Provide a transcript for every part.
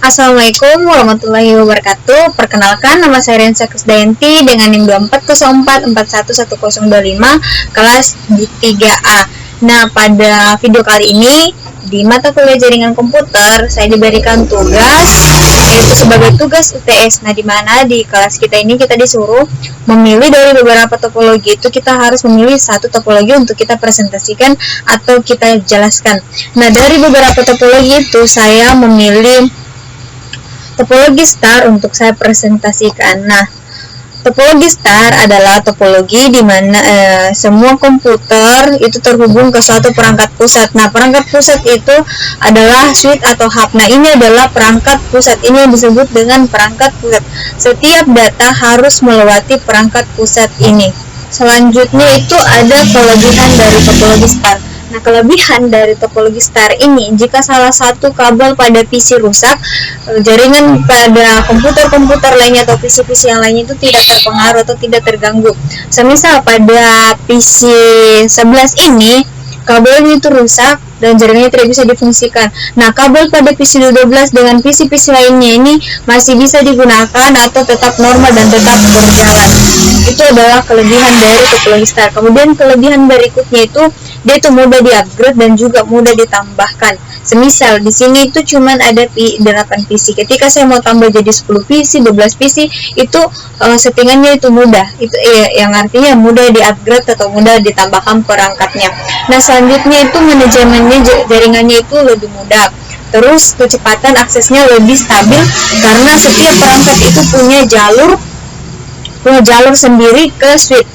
Assalamualaikum warahmatullahi wabarakatuh. Perkenalkan, nama saya Rensa Krisdayanti dengan NIM 2404411025 kelas 3A. Nah, pada video kali ini di mata kuliah jaringan komputer saya diberikan tugas yaitu sebagai tugas UTS. Nah, di mana di kelas kita ini kita disuruh memilih dari beberapa topologi itu, kita harus memilih satu topologi untuk kita presentasikan atau kita jelaskan. Nah, dari beberapa topologi itu saya memilih topologi star untuk saya presentasikan. Nah, topologi star adalah topologi di mana semua komputer itu terhubung ke suatu perangkat pusat. Nah, perangkat pusat itu adalah switch atau hub. Nah, ini adalah perangkat pusat. Ini yang disebut dengan perangkat pusat. Setiap data harus melewati perangkat pusat ini. Selanjutnya itu ada kelebihan dari topologi star. Nah, kelebihan dari topologi star ini, jika salah satu kabel pada PC rusak, jaringan pada komputer-komputer lainnya atau PC-PC yang lainnya itu tidak terpengaruh atau tidak terganggu. Semisal pada PC 11 ini, kabelnya itu rusak dan jaringannya tidak bisa difungsikan. Nah, kabel pada PC 12 dengan PC-PC lainnya ini masih bisa digunakan atau tetap normal dan tetap berjalan. Itu adalah kelebihan dari topologi star. Kemudian kelebihan berikutnya itu dia itu mudah di-upgrade dan juga mudah ditambahkan. Semisal di sini itu cuman ada 8 PC. Ketika saya mau tambah jadi 10 PC, 12 PC, itu settingannya itu mudah. Itu yang artinya mudah di-upgrade atau mudah ditambahkan perangkatnya. Nah, selanjutnya itu manajemennya jaringannya itu lebih mudah. Terus kecepatan aksesnya lebih stabil karena setiap perangkat itu punya jalur sendiri ke switch.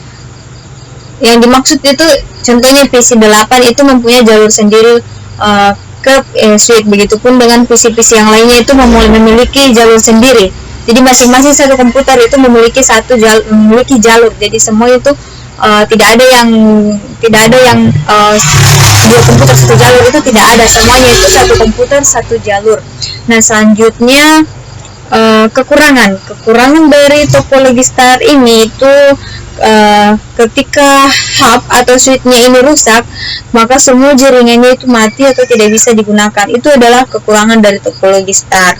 Yang dimaksud itu contohnya PC 8 itu mempunyai jalur sendiri ke switch. Begitupun dengan PC-PC yang lainnya itu memiliki jalur sendiri. Jadi masing-masing satu komputer itu memiliki jalur. Jadi semua itu tidak ada yang dua komputer satu jalur, itu tidak ada. Semuanya itu satu komputer satu jalur. Nah, selanjutnya kekurangan dari topologi star ini itu ketika hub atau switchnya ini rusak, maka semua jaringannya itu mati atau tidak bisa digunakan. Itu adalah kekurangan dari topologi star.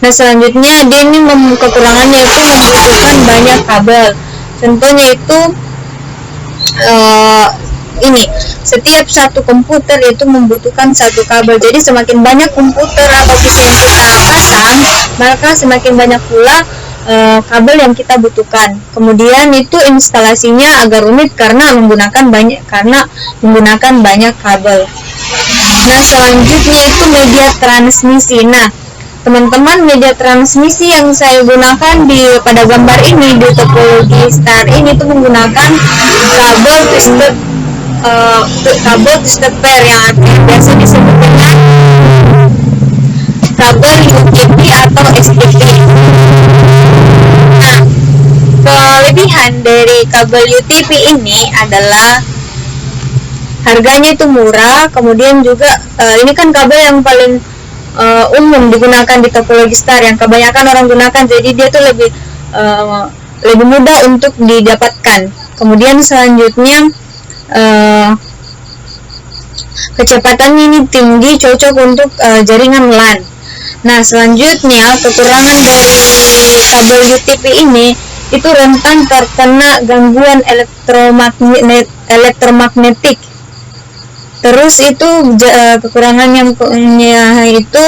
Nah, selanjutnya dia ini kekurangannya itu membutuhkan banyak kabel. Contohnya itu ini, setiap satu komputer itu membutuhkan satu kabel. Jadi semakin banyak komputer atau PC yang kita pasang, maka semakin banyak pula kabel yang kita butuhkan. Kemudian itu instalasinya agak rumit karena menggunakan banyak kabel. Nah, selanjutnya itu media transmisi. Nah, teman-teman, media transmisi yang saya gunakan pada gambar ini di topologi star ini itu menggunakan kabel twisted pair yang biasa disebut dengan kabel UTP atau STP. Nah, kelebihan dari kabel UTP ini adalah harganya itu murah. Kemudian juga ini kan kabel yang paling umum digunakan di topologi star, yang kebanyakan orang gunakan, jadi dia tuh lebih mudah untuk didapatkan. Kemudian selanjutnya kecepatannya ini tinggi, cocok untuk jaringan LAN. Nah, selanjutnya kekurangan dari kabel UTP ini itu rentan terkena gangguan elektromagnetik. Terus itu kekurangan yang punya itu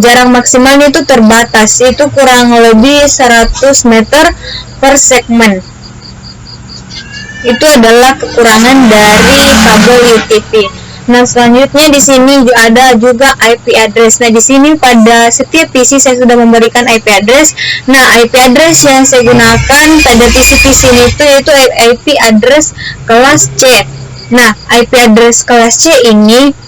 jarak maksimalnya itu terbatas, itu kurang lebih 100 meter per segmen. Itu adalah kekurangan dari kabel UTP. Nah, selanjutnya di sini ada juga IP address. Nah, di sini pada setiap PC saya sudah memberikan IP address. Nah, IP address yang saya gunakan pada PC-PC itu yaitu IP address kelas C. Nah, IP address kelas C ini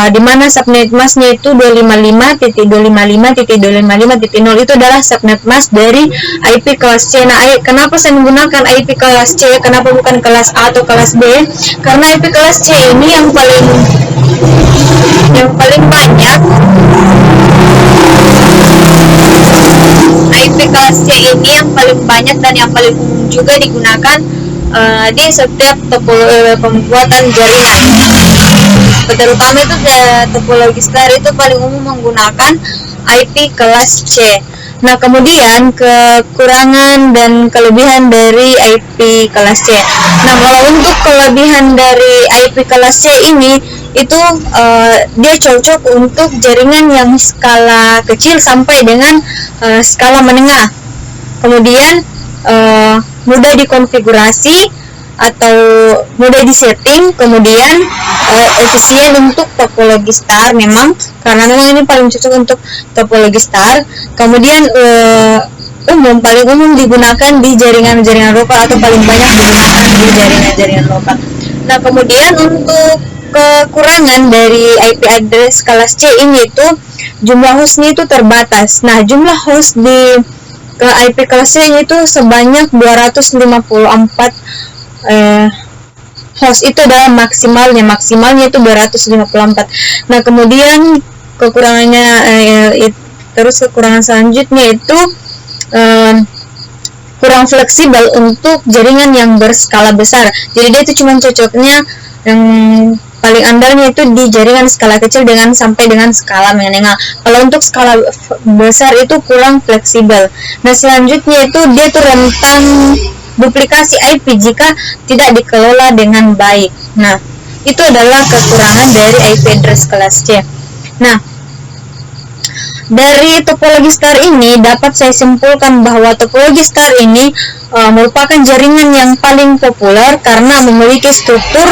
di mana subnet masknya itu 255.255.255.0 itu adalah subnet mask dari IP kelas C. Nah, kenapa saya menggunakan IP kelas C? Kenapa bukan kelas A atau kelas B? Karena IP kelas C ini yang paling banyak. IP kelas C ini yang paling banyak dan yang paling umum juga digunakan di setiap pembuatan jaringan. Terutama itu topologi star itu paling umum menggunakan IP kelas C. Nah, kemudian kekurangan dan kelebihan dari IP kelas C. Nah, kalau untuk kelebihan dari IP kelas C ini itu dia cocok untuk jaringan yang skala kecil sampai dengan skala menengah. Kemudian mudah dikonfigurasi atau mudah disetting, kemudian efisien untuk topologi star memang, karena memang ini paling cocok untuk topologi star. Kemudian paling umum digunakan di jaringan-jaringan lokal atau paling banyak digunakan di jaringan-jaringan lokal. Nah, kemudian untuk kekurangan dari IP address kelas C ini itu jumlah hostnya itu terbatas. Nah, jumlah host di IP kelas C itu sebanyak 254 host, itu adalah maksimalnya itu 254. Nah, kemudian kekurangannya terus kekurangan selanjutnya itu kurang fleksibel untuk jaringan yang berskala besar. Jadi dia itu cuma cocoknya yang paling andalnya itu di jaringan skala kecil dengan sampai dengan skala menengah. Kalau untuk skala besar itu kurang fleksibel. Nah, selanjutnya itu dia tuh rentan duplikasi IP jika tidak dikelola dengan baik. Nah, itu adalah kekurangan dari IP address kelas C. Nah, dari topologi star ini dapat saya simpulkan bahwa topologi star ini merupakan jaringan yang paling populer karena memiliki struktur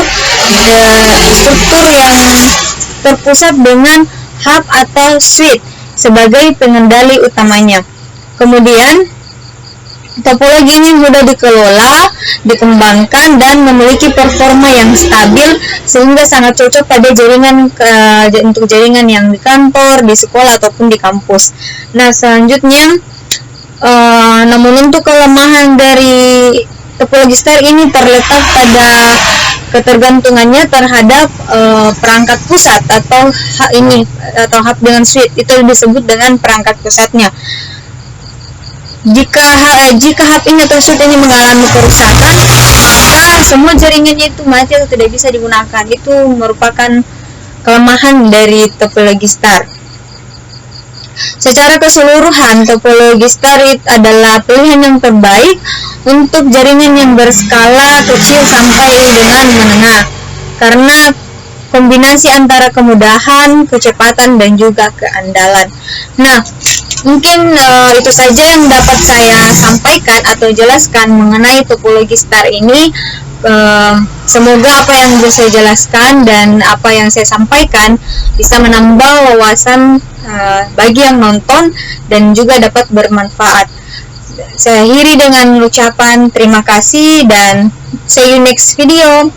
yang terpusat dengan hub atau switch sebagai pengendali utamanya. Kemudian topologi ini mudah dikelola, dikembangkan, dan memiliki performa yang stabil sehingga sangat cocok pada untuk jaringan yang di kantor, di sekolah, ataupun di kampus. Nah, selanjutnya, namun untuk kelemahan dari topologi star ini terletak pada ketergantungannya terhadap perangkat pusat atau hub dengan switch, itu disebut dengan perangkat pusatnya. Jika hub ini atau switch ini mengalami kerusakan, maka semua jaringannya itu mati atau tidak bisa digunakan. Itu merupakan kelemahan dari topologi star. Secara keseluruhan, topologi star adalah pilihan yang terbaik untuk jaringan yang berskala kecil sampai dengan menengah, karena kombinasi antara kemudahan, kecepatan, dan juga keandalan. Nah, mungkin itu saja yang dapat saya sampaikan atau jelaskan mengenai topologi star ini. Semoga apa yang bisa saya jelaskan dan apa yang saya sampaikan bisa menambah wawasan bagi yang nonton dan juga dapat bermanfaat. Saya akhiri dengan ucapan terima kasih dan see you next video.